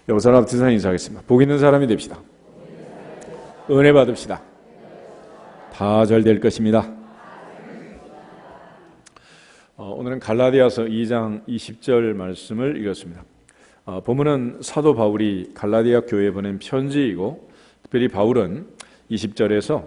여보세요. 앞뒤선 인사하겠습니다. 복 있는 사람이 됩시다. 은혜 받읍시다. 다 잘 될 것입니다. 오늘은 갈라디아서 2장 20절 말씀을 읽었습니다. 본문은 사도 바울이 갈라디아 교회에 보낸 편지이고, 특별히 바울은 20절에서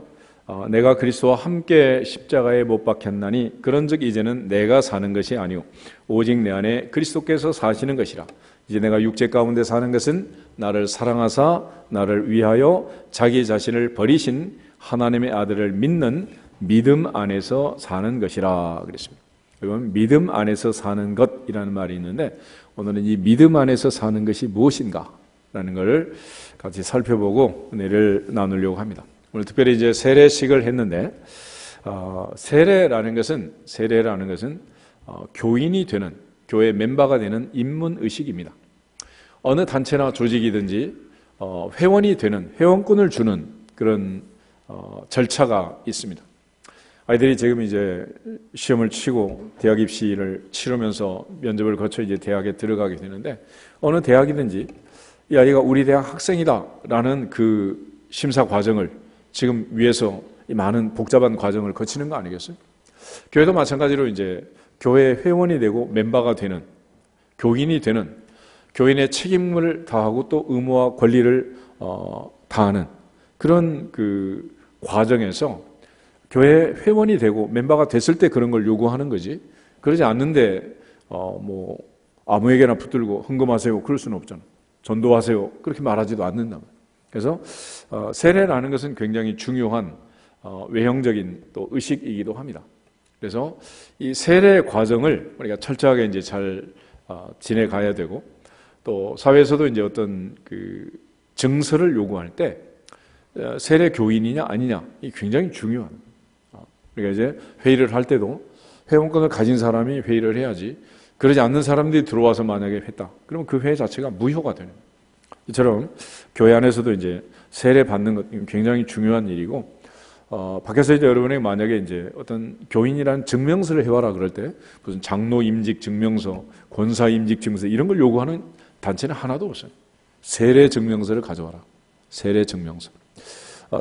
내가 그리스도와 함께 십자가에 못 박혔나니 그런즉 이제는 내가 사는 것이 아니오 오직 내 안에 그리스도께서 사시는 것이라. 이제 내가 육체 가운데 사는 것은 나를 사랑하사 나를 위하여 자기 자신을 버리신 하나님의 아들을 믿는 믿음 안에서 사는 것이라 그랬습니다. 여러분, 믿음 안에서 사는 것이라는 말이 있는데, 오늘은 이 믿음 안에서 사는 것이 무엇인가 라는 것을 같이 살펴보고 은혜를 나누려고 합니다. 오늘 특별히 이제 세례식을 했는데, 세례라는 것은 교인이 되는, 교회 멤버가 되는 입문 의식입니다. 어느 단체나 조직이든지 회원이 되는, 회원권을 주는 그런 절차가 있습니다. 아이들이 지금 이제 시험을 치고 대학 입시를 치르면서 면접을 거쳐 이제 대학에 들어가게 되는데, 어느 대학이든지 이 아이가 우리 대학 학생이다라는 그 심사 과정을 지금 위에서 이 많은 복잡한 과정을 거치는 거 아니겠어요? 교회도 마찬가지로 이제 교회 회원이 되고 멤버가 되는, 교인이 되는, 교인의 책임을 다하고 또 의무와 권리를 다하는 그런 그 과정에서 교회 회원이 되고 멤버가 됐을 때 그런 걸 요구하는 거지, 그러지 않는데 뭐 아무에게나 붙들고 헌금하세요 그럴 수는 없잖아. 전도하세요 그렇게 말하지도 않는다. 그래서 세례라는 것은 굉장히 중요한 외형적인 또 의식이기도 합니다. 그래서 이 세례 과정을 우리가 철저하게 이제 잘 지내가야 되고, 또 사회에서도 이제 어떤 그 증서를 요구할 때 세례 교인이냐 아니냐 이 굉장히 중요한. 그러니까 이제 회의를 할 때도 회원권을 가진 사람이 회의를 해야지, 그러지 않는 사람들이 들어와서 만약에 했다 그러면 그 회의 자체가 무효가 되는 거예요. 이처럼 교회 안에서도 이제 세례 받는 것 굉장히 중요한 일이고, 밖에서 이제 여러분에게 만약에 이제 어떤 교인이라는 증명서를 해와라 그럴 때 무슨 장로 임직 증명서, 권사 임직 증명서 이런 걸 요구하는 단체는 하나도 없어요. 세례 증명서를 가져와라. 세례 증명서.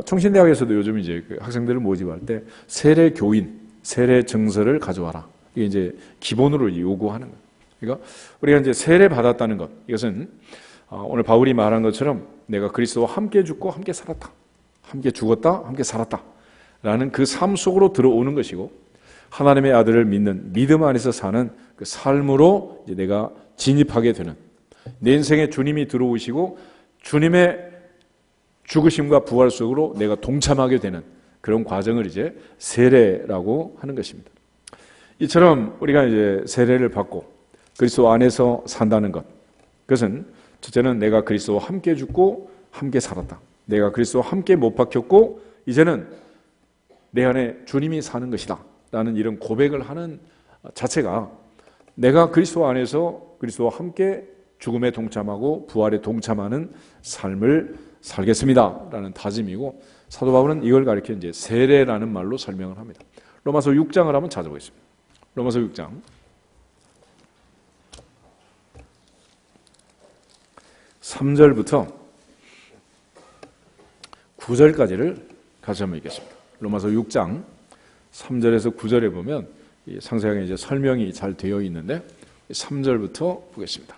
총신대학에서도 요즘 이제 그 학생들을 모집할 때 세례 교인, 세례 증서를 가져와라. 이게 이제 기본으로 요구하는 거예요. 그러니까 우리가 이제 세례 받았다는 것, 이것은 오늘 바울이 말한 것처럼 내가 그리스도와 함께 죽고 함께 살았다, 함께 죽었다, 함께 살았다 라는 그 삶 속으로 들어오는 것이고, 하나님의 아들을 믿는 믿음 안에서 사는 그 삶으로 이제 내가 진입하게 되는, 내 인생에 주님이 들어오시고 주님의 죽으심과 부활 속으로 내가 동참하게 되는 그런 과정을 이제 세례라고 하는 것입니다. 이처럼 우리가 이제 세례를 받고 그리스도 안에서 산다는 것, 그것은 첫째는 내가 그리스도와 함께 죽고 함께 살았다, 내가 그리스도와 함께 못 박혔고 이제는 내 안에 주님이 사는 것이다 라는 이런 고백을 하는 자체가, 내가 그리스도 안에서 그리스도와 함께 죽음에 동참하고 부활에 동참하는 삶을 살겠습니다 라는 다짐이고, 사도 바울은 이걸 가리켜 이제 세례라는 말로 설명을 합니다. 로마서 6장을 한번 찾아보겠습니다. 로마서 6장 3절부터 9절까지를 같이 한번 읽겠습니다. 로마서 6장 3절에서 9절에 보면 상세하게 이제 설명이 잘 되어 있는데, 3절부터 보겠습니다.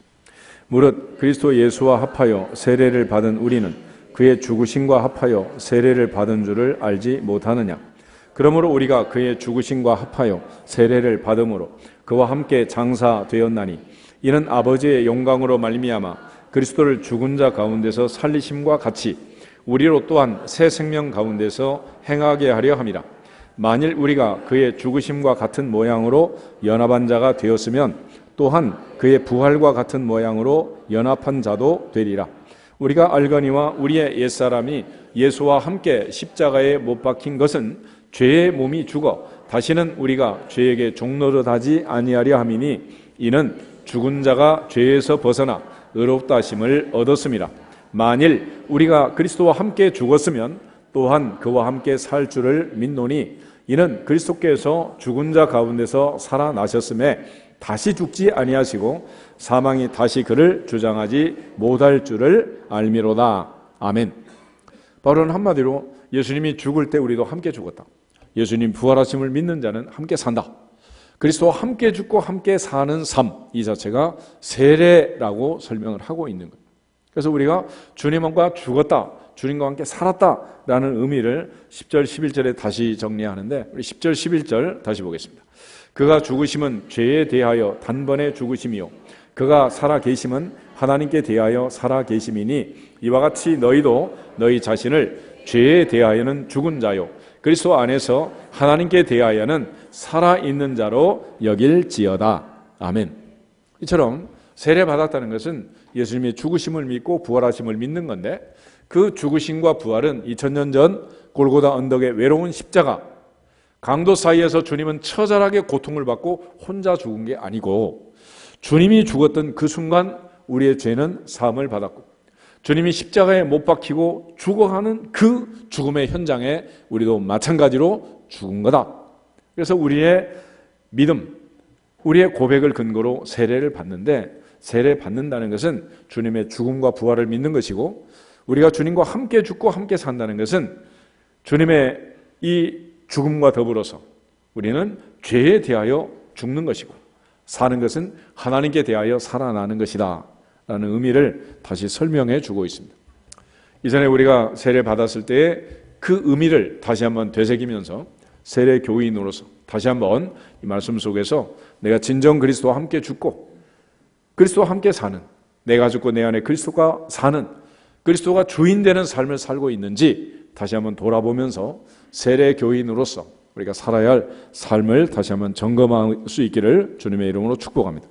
무릇 그리스도 예수와 합하여 세례를 받은 우리는 그의 죽으심과 합하여 세례를 받은 줄을 알지 못하느냐. 그러므로 우리가 그의 죽으심과 합하여 세례를 받음으로 그와 함께 장사되었나니, 이는 아버지의 영광으로 말미암아 그리스도를 죽은 자 가운데서 살리심과 같이 우리로 또한 새 생명 가운데서 행하게 하려 함이라. 만일 우리가 그의 죽으심과 같은 모양으로 연합한 자가 되었으면 또한 그의 부활과 같은 모양으로 연합한 자도 되리라. 우리가 알거니와 우리의 옛사람이 예수와 함께 십자가에 못 박힌 것은 죄의 몸이 죽어 다시는 우리가 죄에게 종노릇하지 아니하려 함이니, 이는 죽은 자가 죄에서 벗어나 의롭다 하심을 얻었음이라. 만일 우리가 그리스도와 함께 죽었으면 또한 그와 함께 살 줄을 믿노니, 이는 그리스도께서 죽은 자 가운데서 살아나셨음에 다시 죽지 아니하시고 사망이 다시 그를 주장하지 못할 줄을 알미로다. 아멘. 바울은 한마디로 예수님이 죽을 때 우리도 함께 죽었다. 예수님 부활하심을 믿는 자는 함께 산다. 그리스도와 함께 죽고 함께 사는 삶, 이 자체가 세례라고 설명을 하고 있는 거예요. 그래서 우리가 주님과 죽었다, 주님과 함께 살았다라는 의미를 10절, 11절에 다시 정리하는데, 우리 10절, 11절 다시 보겠습니다. 그가 죽으심은 죄에 대하여 단번에 죽으심이요 그가 살아 계심은 하나님께 대하여 살아 계심이니 이와 같이 너희도 너희 자신을 죄에 대하여는 죽은 자요 그리스도 안에서 하나님께 대하여는 살아있는 자로 여길지어다. 아멘. 이처럼 세례받았다는 것은 예수님의 죽으심을 믿고 부활하심을 믿는 건데, 그 죽으심과 부활은 2000년 전 골고다 언덕의 외로운 십자가, 강도 사이에서 주님은 처절하게 고통을 받고 혼자 죽은 게 아니고, 주님이 죽었던 그 순간 우리의 죄는 사함을 받았고, 주님이 십자가에 못 박히고 죽어가는 그 죽음의 현장에 우리도 마찬가지로 죽은 거다. 그래서 우리의 믿음, 우리의 고백을 근거로 세례를 받는데, 세례 받는다는 것은 주님의 죽음과 부활을 믿는 것이고, 우리가 주님과 함께 죽고 함께 산다는 것은 주님의 이 죽음과 더불어서 우리는 죄에 대하여 죽는 것이고, 사는 것은 하나님께 대하여 살아나는 것이다 라는 의미를 다시 설명해 주고 있습니다. 이전에 우리가 세례 받았을 때의 그 의미를 다시 한번 되새기면서 세례 교인으로서 다시 한번 이 말씀 속에서 내가 진정 그리스도와 함께 죽고 그리스도와 함께 사는, 내가 죽고 내 안에 그리스도가 사는, 그리스도가 주인 되는 삶을 살고 있는지 다시 한번 돌아보면서 세례 교인으로서 우리가 살아야 할 삶을 다시 한번 점검할 수 있기를 주님의 이름으로 축복합니다.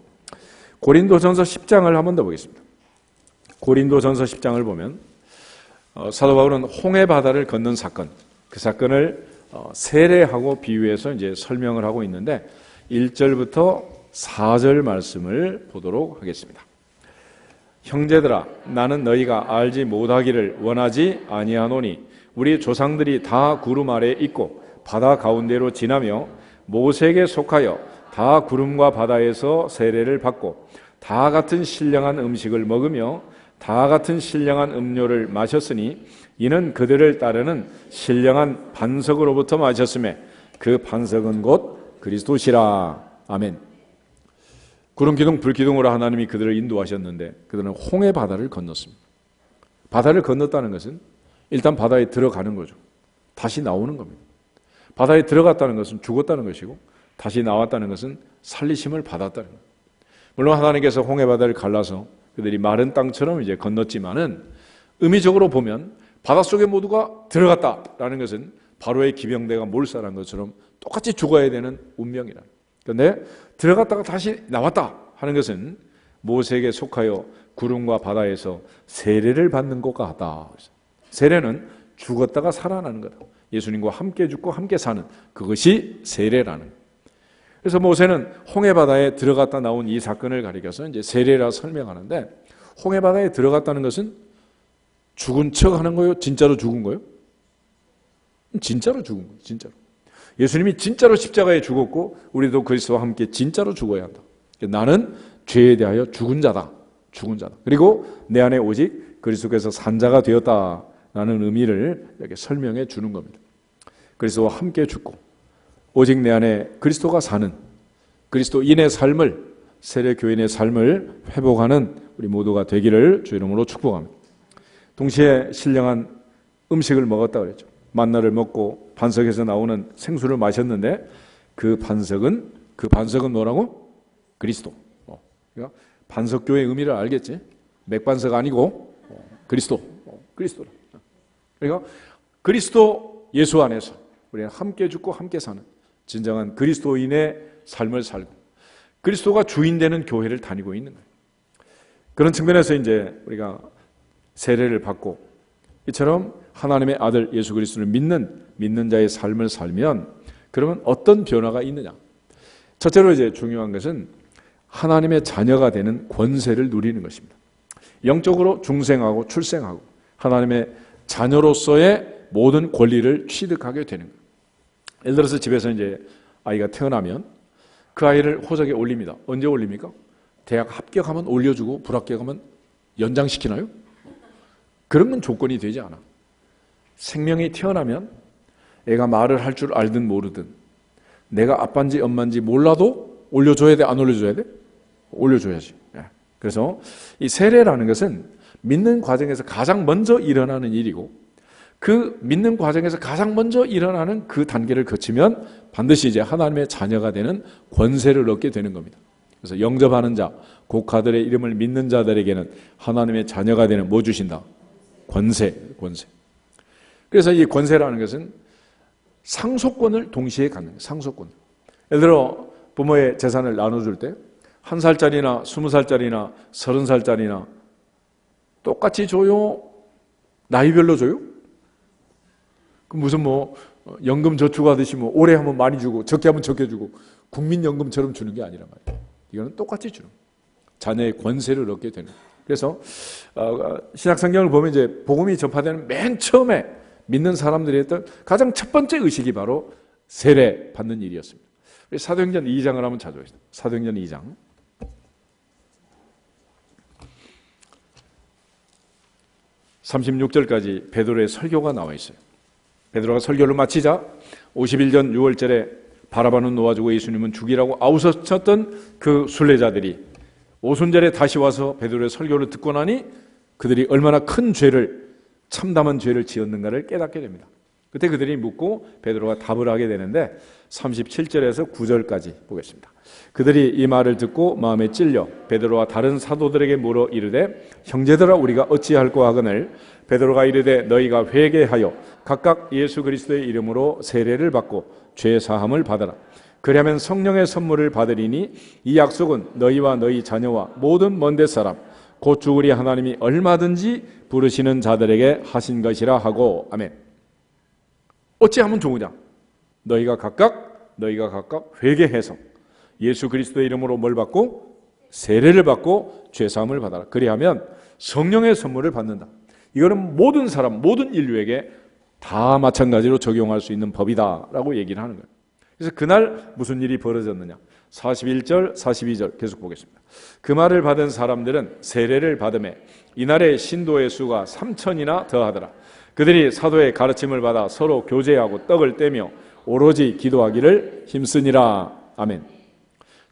고린도전서 10장을 한번 더 보겠습니다. 고린도전서 10장을 보면 사도 바울은 홍해 바다를 건넌 사건, 그 사건을 세례하고 비유해서 이제 설명을 하고 있는데, 1절부터 4절 말씀을 보도록 하겠습니다. 형제들아, 나는 너희가 알지 못하기를 원하지 아니하노니 우리 조상들이 다 구름 아래 있고 바다 가운데로 지나며 모세에게 속하여 다 구름과 바다에서 세례를 받고 다 같은 신령한 음식을 먹으며 다 같은 신령한 음료를 마셨으니 이는 그들을 따르는 신령한 반석으로부터 마셨음에 그 반석은 곧 그리스도시라. 아멘. 구름 기둥 불 기둥으로 하나님이 그들을 인도하셨는데 그들은 홍해 바다를 건넜습니다. 바다를 건넜다는 것은 일단 바다에 들어가는 거죠. 다시 나오는 겁니다. 바다에 들어갔다는 것은 죽었다는 것이고, 다시 나왔다는 것은 살리심을 받았다는 겁니다. 물론 하나님께서 홍해 바다를 갈라서 그들이 마른 땅처럼 이제 건넜지만은, 의미적으로 보면 바닷속에 모두가 들어갔다라는 것은 바로의 기병대가 몰살한 것처럼 똑같이 죽어야 되는 운명이라. 그런데 들어갔다가 다시 나왔다 하는 것은 모세에게 속하여 구름과 바다에서 세례를 받는 것과 같다. 세례는 죽었다가 살아나는 거다. 예수님과 함께 죽고 함께 사는, 그것이 세례라는 거예요. 그래서 모세는 홍해 바다에 들어갔다 나온 이 사건을 가리켜서 이제 세례라 설명하는데, 홍해 바다에 들어갔다는 것은 죽은 척 하는 거예요? 진짜로 죽은 거예요? 진짜로 죽은 거예요. 진짜로. 예수님이 진짜로 십자가에 죽었고 우리도 그리스도와 함께 진짜로 죽어야 한다. 나는 죄에 대하여 죽은 자다. 죽은 자다. 그리고 내 안에 오직 그리스도께서 산 자가 되었다라는 의미를 이렇게 설명해 주는 겁니다. 그리스도와 함께 죽고 오직 내 안에 그리스도가 사는 그리스도인의 삶을, 세례 교인의 삶을 회복하는 우리 모두가 되기를 주 이름으로 축복합니다. 동시에 신령한 음식을 먹었다 그랬죠. 만나를 먹고 반석에서 나오는 생수를 마셨는데 그 반석은 뭐라고? 그리스도. 그러니까 반석교의 의미를 알겠지? 맥반석 아니고 그리스도. 그리스도라. 그러니까 그리스도 예수 안에서 우리는 함께 죽고 함께 사는 진정한 그리스도인의 삶을 살고 그리스도가 주인 되는 교회를 다니고 있는 거예요. 그런 측면에서 이제 우리가 세례를 받고 이처럼 하나님의 아들 예수 그리스도를 믿는 자의 삶을 살면 그러면 어떤 변화가 있느냐? 첫째로 이제 중요한 것은 하나님의 자녀가 되는 권세를 누리는 것입니다. 영적으로 중생하고 출생하고 하나님의 자녀로서의 모든 권리를 취득하게 되는 거예요. 예를 들어서 집에서 이제 아이가 태어나면 그 아이를 호적에 올립니다. 언제 올립니까? 대학 합격하면 올려주고 불합격하면 연장시키나요? 그런 건 조건이 되지 않아. 생명이 태어나면 애가 말을 할 줄 알든 모르든 내가 아빠인지 엄마인지 몰라도 올려줘야 돼? 안 올려줘야 돼? 올려줘야지. 그래서 이 세례라는 것은 믿는 과정에서 가장 먼저 일어나는 일이고, 그 믿는 과정에서 가장 먼저 일어나는 그 단계를 거치면 반드시 이제 하나님의 자녀가 되는 권세를 얻게 되는 겁니다. 그래서 영접하는 자, 고카들의 이름을 믿는 자들에게는 하나님의 자녀가 되는 뭐 주신다? 권세. 그래서 이 권세라는 것은 상속권을 동시에 갖는 거예요. 상속권. 예를 들어 부모의 재산을 나눠줄 때 1살짜리나 20살짜리나 30살짜리나 똑같이 줘요? 나이별로 줘요? 그 무슨 뭐 연금 저축하듯이 뭐 오래 하면 많이 주고 적게 하면 적게 주고 국민연금처럼 주는 게 아니란 말이에요. 이거는 똑같이 주는 거예요. 자녀의 권세를 얻게 되는 거예요. 그래서 신약성경을 보면 이제 복음이 전파되는 맨 처음에 믿는 사람들이 했던 가장 첫 번째 의식이 바로 세례 받는 일이었습니다. 사도행전 2장을 한번 찾아보겠습니다. 사도행전 2장 36절까지 베드로의 설교가 나와 있어요. 베드로가 설교를 마치자 51년 6월절에 바라바는 놓아주고 예수님은 죽이라고 아우성쳤던 그 순례자들이 오순절에 다시 와서 베드로의 설교를 듣고 나니 그들이 얼마나 큰 죄를, 참담한 죄를 지었는가를 깨닫게 됩니다. 그때 그들이 묻고 베드로가 답을 하게 되는데 37절에서 9절까지 보겠습니다. 그들이 이 말을 듣고 마음에 찔려 베드로와 다른 사도들에게 물어 이르되 형제들아 우리가 어찌할꼬 하거늘 베드로가 이르되 너희가 회개하여 각각 예수 그리스도의 이름으로 세례를 받고 죄 사함을 받아라. 그러면 성령의 선물을 받으리니 이 약속은 너희와 너희 자녀와 모든 먼데 사람 곧 죽으리 하나님이 얼마든지 부르시는 자들에게 하신 것이라 하고 아멘. 어찌하면 좋으냐? 너희가 각각 회개해서 예수 그리스도의 이름으로 뭘 받고? 세례를 받고 죄사함을 받아라. 그리하면 성령의 선물을 받는다. 이거는 모든 사람, 모든 인류에게 다 마찬가지로 적용할 수 있는 법이다라고 얘기를 하는 거예요. 그래서 그날 무슨 일이 벌어졌느냐? 41절, 42절 계속 보겠습니다. 그 말을 받은 사람들은 세례를 받음에 이날의 신도의 수가 3,000이나 더하더라. 그들이 사도의 가르침을 받아 서로 교제하고 떡을 떼며 오로지 기도하기를 힘쓰니라. 아멘.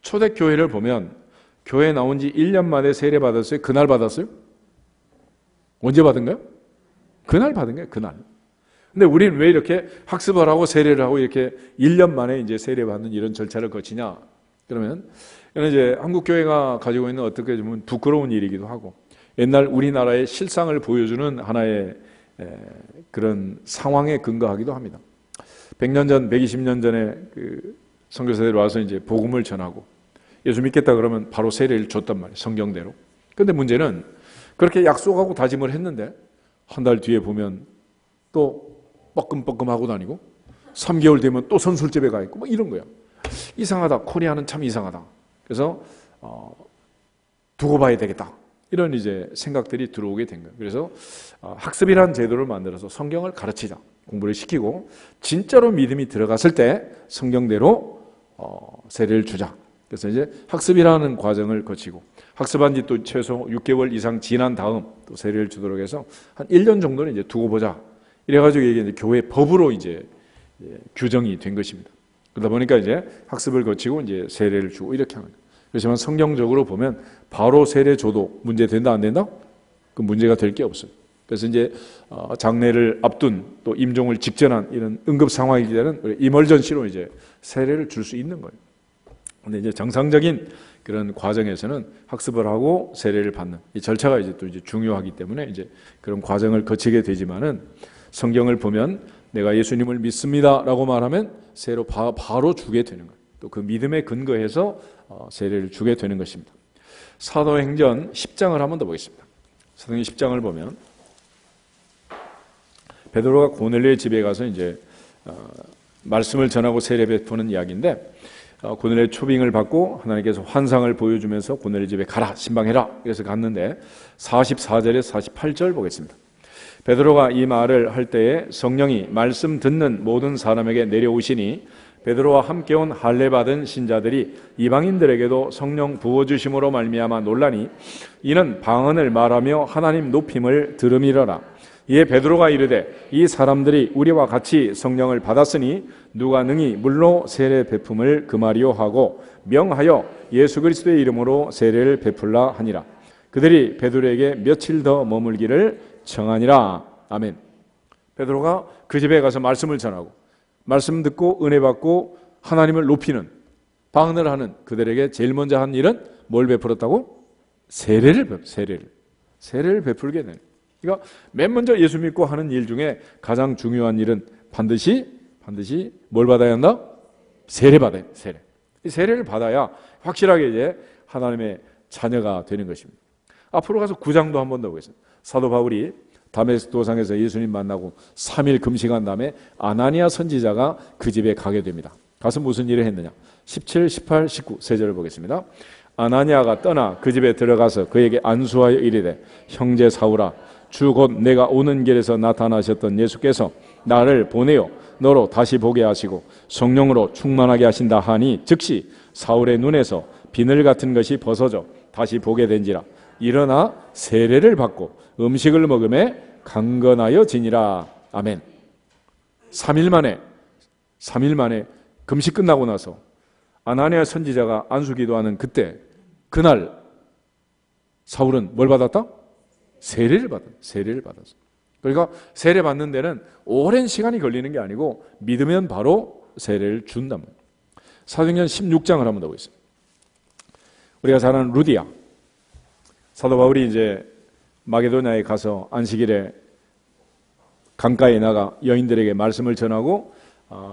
초대교회를 보면 교회 나온 지 1년 만에 세례 받았어요? 그날 받았어요? 언제 받은 거예요? 그날 받은 거예요. 그날. 근데 우리는 왜 이렇게 학습을 하고 세례를 하고 이렇게 1년 만에 이제 세례 받는 이런 절차를 거치냐? 그러면 이건 이제 한국 교회가 가지고 있는 어떻게 보면 부끄러운 일이기도 하고 옛날 우리나라의 실상을 보여주는 하나의 그런 상황에 근거하기도 합니다. 100년 전, 120년 전에 그 선교사들이 와서 이제 복음을 전하고 예수 믿겠다 그러면 바로 세례를 줬단 말이에요. 성경대로. 근데 문제는 그렇게 약속하고 다짐을 했는데 한 달 뒤에 보면 또 뻐끔뻐끔하고 다니고 3개월 되면 또 선술집에 가 있고 뭐 이런 거야. 이상하다. 코리아는 참 이상하다. 그래서 두고 봐야 되겠다. 이런 이제 생각들이 들어오게 된 거예요. 그래서 학습이라는 제도를 만들어서 성경을 가르치자. 공부를 시키고 진짜로 믿음이 들어갔을 때 성경대로 세례를 주자. 그래서 이제 학습이라는 과정을 거치고 학습한 지 또 최소 6개월 이상 지난 다음 또 세례를 주도록 해서 한 1년 정도는 이제 두고 보자. 이래가지고 이게 이제 교회 법으로 이제 규정이 된 것입니다. 그러다 보니까 이제 학습을 거치고 이제 세례를 주고 이렇게 하는 거예요. 그렇지만 성경적으로 보면 바로 세례 줘도 문제 된다 안 된다? 그 문제가 될 게 없어요. 그래서 이제 장례를 앞둔 또 임종을 직전한 이런 응급 상황이기 때문에 이멀전시로 이제 세례를 줄 수 있는 거예요. 근데 이제 정상적인 그런 과정에서는 학습을 하고 세례를 받는 이 절차가 이제 또 이제 중요하기 때문에 이제 그런 과정을 거치게 되지만은 성경을 보면 내가 예수님을 믿습니다라고 말하면 세례로 바로 주게 되는 거예요. 또 그 믿음에 근거해서 세례를 주게 되는 것입니다. 사도행전 10장을 한번 더 보겠습니다. 사도행전 10장을 보면 베드로가 고넬료의 집에 가서 이제 말씀을 전하고 세례 베푸는 이야기인데 고넬료의 초빙을 받고 하나님께서 환상을 보여주면서 고넬료 집에 가라 신방해라 그래서 갔는데 44절에서 48절 보겠습니다. 베드로가 이 말을 할 때에 성령이 말씀 듣는 모든 사람에게 내려오시니 베드로와 함께 온 할례 받은 신자들이 이방인들에게도 성령 부어주심으로 말미암아 놀라니 이는 방언을 말하며 하나님 높임을 들음이러라. 이에 베드로가 이르되 이 사람들이 우리와 같이 성령을 받았으니 누가 능히 물로 세례 베품을 금하리요 하고 명하여 예수 그리스도의 이름으로 세례를 베풀라 하니라. 그들이 베드로에게 며칠 더 머물기를 청하니라. 아멘. 베드로가 그 집에 가서 말씀을 전하고 말씀 듣고 은혜 받고 하나님을 높이는 방언을 하는 그들에게 제일 먼저 한 일은 뭘 베풀었다고? 세례를 베풀게 되는. 그러니까 맨 먼저 예수 믿고 하는 일 중에 가장 중요한 일은 반드시 뭘 받아야 한다? 세례 받아야 돼. 세례. 이 세례를 받아야 확실하게 이제 하나님의 자녀가 되는 것입니다. 앞으로 가서 9장도 한 번 더 보겠습니다. 사도 바울이 다메섹 도상에서 예수님 만나고 3일 금식한 다음에 아나니아 선지자가 그 집에 가게 됩니다. 가서 무슨 일을 했느냐? 17, 18, 19 세 절을 보겠습니다. 아나니아가 떠나 그 집에 들어가서 그에게 안수하여 이르되 형제 사울아 주 곧 내가 오는 길에서 나타나셨던 예수께서 나를 보내어 너로 다시 보게 하시고 성령으로 충만하게 하신다 하니 즉시 사울의 눈에서 비늘 같은 것이 벗어져 다시 보게 된지라. 일어나 세례를 받고 음식을 먹음에 강건하여 지니라. 아멘. 3일 만에 금식 끝나고 나서 아나니아 선지자가 안수 기도하는 그날 사울은 뭘 받았다? 세례를 받았어. 그러니까 세례 받는 데는 오랜 시간이 걸리는 게 아니고 믿으면 바로 세례를 준단 말이에요. 사도행전 16장을 한번 더 보겠습니다. 우리가 잘 아는 루디아. 사도 바울이 이제 마게도냐에 가서 안식일에 강가에 나가 여인들에게 말씀을 전하고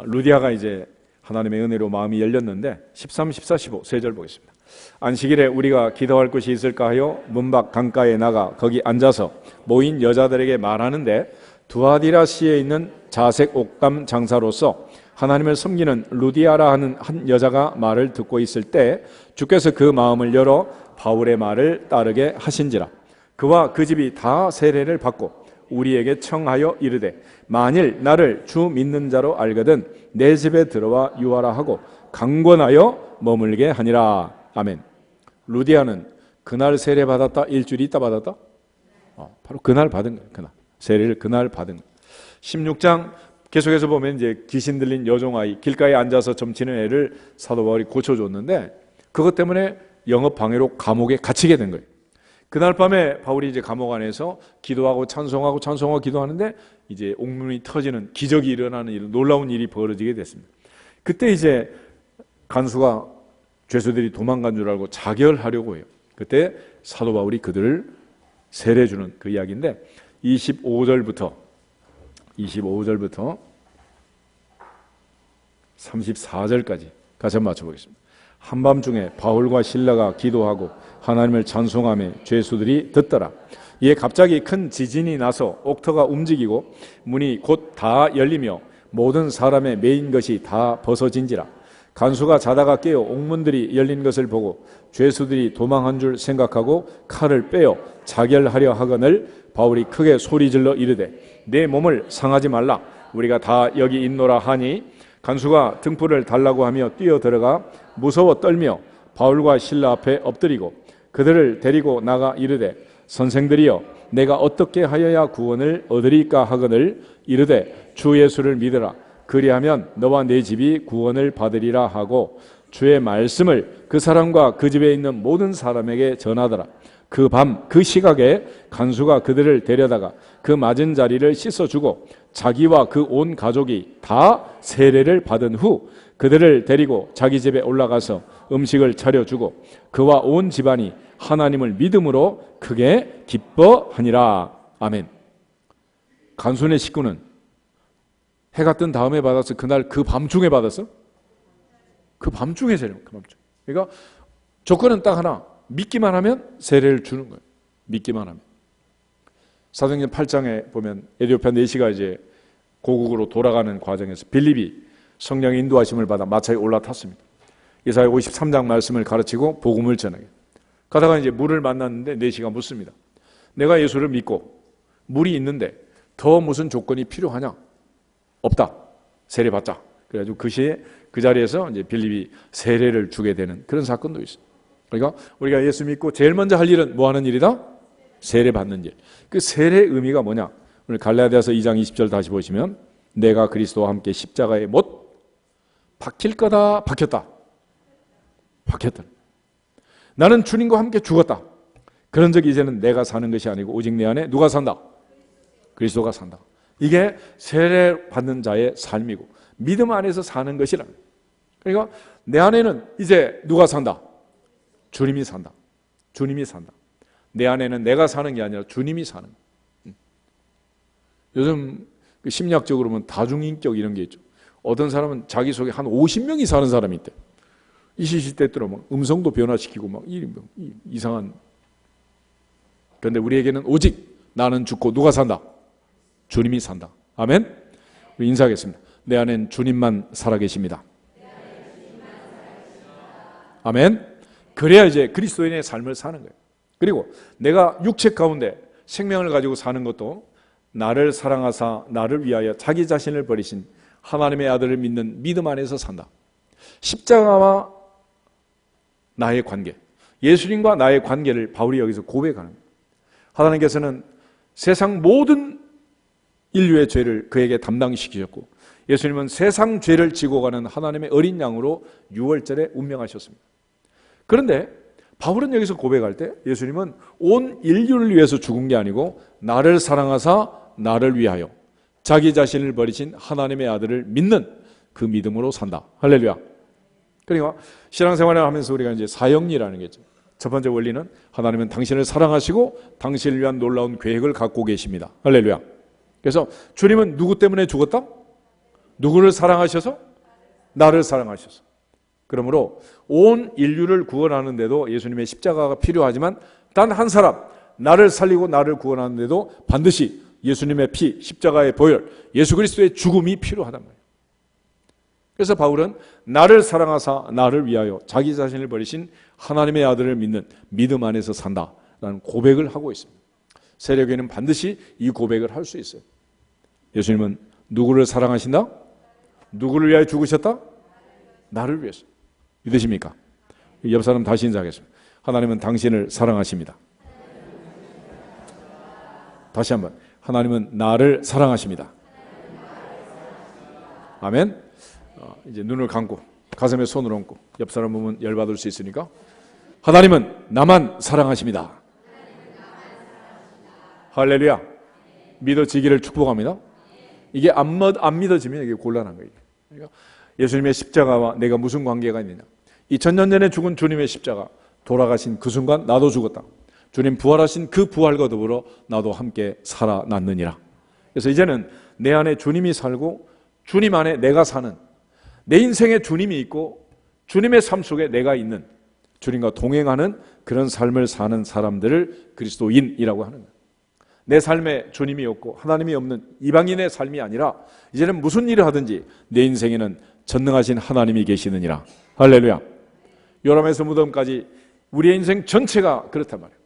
루디아가 이제 하나님의 은혜로 마음이 열렸는데 13, 14, 15 세 절 보겠습니다. 안식일에 우리가 기도할 곳이 있을까 하여 문밖 강가에 나가 거기 앉아서 모인 여자들에게 말하는데 두아디라시에 있는 자색 옥감 장사로서 하나님을 섬기는 루디아라 하는 한 여자가 말을 듣고 있을 때 주께서 그 마음을 열어 바울의 말을 따르게 하신지라. 그와 그 집이 다 세례를 받고 우리에게 청하여 이르되 만일 나를 주 믿는 자로 알거든 내 집에 들어와 유하라 하고 강권하여 머물게 하니라. 아멘. 루디아는 그날 세례 받았다? 일주일 있다 받았다? 바로 그날 받은 거예요. 그날 세례를 그날 받은 거예요. 16장 계속해서 보면 이제 귀신 들린 여종아이 길가에 앉아서 점치는 애를 사도 바울이 고쳐줬는데 그것 때문에 영업 방해로 감옥에 갇히게 된 거예요. 그날 밤에 바울이 이제 감옥 안에서 기도하고 찬송하고 기도하는데 이제 옥문이 터지는 기적이 일어나는 이런 놀라운 일이 벌어지게 됐습니다. 그때 이제 간수가 죄수들이 도망간 줄 알고 자결하려고 해요. 그때 사도 바울이 그들을 세례 주는 그 이야기인데 25절부터 34절까지 같이 한번 맞춰보겠습니다. 한밤중에 바울과 실라가 기도하고 하나님을 찬송하며 죄수들이 듣더라. 이에 갑자기 큰 지진이 나서 옥터가 움직이고 문이 곧 다 열리며 모든 사람의 매인 것이 다 벗어진지라. 간수가 자다가 깨어 옥문들이 열린 것을 보고 죄수들이 도망한 줄 생각하고 칼을 빼어 자결하려 하거늘 바울이 크게 소리질러 이르되 내 몸을 상하지 말라. 우리가 다 여기 있노라 하니 간수가 등불을 달라고 하며 뛰어들어가 무서워 떨며 바울과 실라 앞에 엎드리고 그들을 데리고 나가 이르되 선생들이여 내가 어떻게 하여야 구원을 얻으리까 하거늘 이르되 주 예수를 믿으라. 그리하면 너와 내 집이 구원을 받으리라 하고 주의 말씀을 그 사람과 그 집에 있는 모든 사람에게 전하더라. 그 밤 그 시각에 간수가 그들을 데려다가 그 맞은 자리를 씻어주고 자기와 그 온 가족이 다 세례를 받은 후 그들을 데리고 자기 집에 올라가서 음식을 차려주고 그와 온 집안이 하나님을 믿음으로 크게 기뻐하니라. 아멘. 간수네 식구는 해가 뜬 다음에 받았어? 그날 그 밤중에 받았어? 그 밤중에 세례. 그 밤중. 그러니까 조건은 딱 하나. 믿기만 하면 세례를 주는 거예요. 믿기만 하면. 사도행전 8장에 보면 에티오피아 내시가 이제 고국으로 돌아가는 과정에서 빌립이 성령의 인도하심을 받아 마차에 올라탔습니다. 이사야 53장 말씀을 가르치고 복음을 전하게. 가다가 이제 물을 만났는데 내시가 묻습니다. 내가 예수를 믿고 물이 있는데 더 무슨 조건이 필요하냐? 없다. 세례 받자. 그래가지고 그 시에 그 자리에서 이제 빌립이 세례를 주게 되는 그런 사건도 있어요. 그러니까 우리가 예수 믿고 제일 먼저 할 일은 뭐 하는 일이다? 세례 받는 일. 그 세례의 의미가 뭐냐? 오늘 갈라디아서 2장 20절 다시 보시면 내가 그리스도와 함께 십자가에 못 박힐 거다. 박혔다. 나는 주님과 함께 죽었다. 그런 적이 이제는 내가 사는 것이 아니고 오직 내 안에 누가 산다? 그리스도가 산다. 이게 세례 받는 자의 삶이고 믿음 안에서 사는 것이라. 그러니까 내 안에는 이제 누가 산다? 주님이 산다. 내 안에는 내가 사는 게 아니라 주님이 사는 거예요. 요즘 심리학적으로 보면 다중인격 이런 게 있죠. 어떤 사람은 자기 속에 한 50명이 사는 사람이 있대. 이 시시때때로 막 음성도 변화시키고 막 이상한. 그런데 우리에게는 오직 나는 죽고 누가 산다? 주님이 산다. 아멘? 우리 인사하겠습니다. 내 안엔 주님만 살아계십니다. 아멘? 그래야 이제 그리스도인의 삶을 사는 거예요. 그리고 내가 육체 가운데 생명을 가지고 사는 것도 나를 사랑하사 나를 위하여 자기 자신을 버리신 하나님의 아들을 믿는 믿음 안에서 산다. 십자가와 나의 관계, 예수님과 나의 관계를 바울이 여기서 고백하는 거예요. 하나님께서는 세상 모든 인류의 죄를 그에게 담당시키셨고 예수님은 세상 죄를 지고 가는 하나님의 어린 양으로 유월절에 운명하셨습니다. 그런데 바울은 여기서 고백할 때 예수님은 온 인류를 위해서 죽은 게 아니고 나를 사랑하사 나를 위하여 자기 자신을 버리신 하나님의 아들을 믿는 그 믿음으로 산다. 할렐루야. 그러니까 신앙생활을 하면서 우리가 이제 사형리라는 게 있죠. 첫 번째 원리는 하나님은 당신을 사랑하시고 당신을 위한 놀라운 계획을 갖고 계십니다. 할렐루야. 그래서 주님은 누구 때문에 죽었다? 누구를 사랑하셔서? 나를 사랑하셔서. 그러므로 온 인류를 구원하는데도 예수님의 십자가가 필요하지만 단 한 사람, 나를 살리고 나를 구원하는데도 반드시 예수님의 피, 십자가의 보혈, 예수 그리스도의 죽음이 필요하단 말이에요. 그래서 바울은 나를 사랑하사 나를 위하여 자기 자신을 버리신 하나님의 아들을 믿는 믿음 안에서 산다라는 고백을 하고 있습니다. 세례교회는 반드시 이 고백을 할 수 있어요. 예수님은 누구를 사랑하신다? 누구를 위하여 죽으셨다? 나를 위해서. 믿으십니까? 옆 사람 다시 인사하겠습니다. 하나님은 당신을 사랑하십니다. 다시 한번. 하나님은 나를 사랑하십니다. 아멘. 이제 눈을 감고 가슴에 손을 얹고 옆 사람 보면 열받을 수 있으니까 하나님은 나만 사랑하십니다. 할렐루야. 믿어지기를 축복합니다. 이게 안 믿어지면 이게 곤란한 거예요. 그러니까 예수님의 십자가와 내가 무슨 관계가 있느냐. 2000년 전에 죽은 주님의 십자가, 돌아가신 그 순간 나도 죽었다. 주님 부활하신 그 부활과 더불어 나도 함께 살아났느니라. 그래서 이제는 내 안에 주님이 살고 주님 안에 내가 사는, 내 인생에 주님이 있고 주님의 삶 속에 내가 있는, 주님과 동행하는 그런 삶을 사는 사람들을 그리스도인이라고 하는 거예요. 내 삶에 주님이 없고 하나님이 없는 이방인의 삶이 아니라 이제는 무슨 일을 하든지 내 인생에는 전능하신 하나님이 계시느니라. 할렐루야. 요람에서 무덤까지 우리의 인생 전체가 그렇단 말이에요.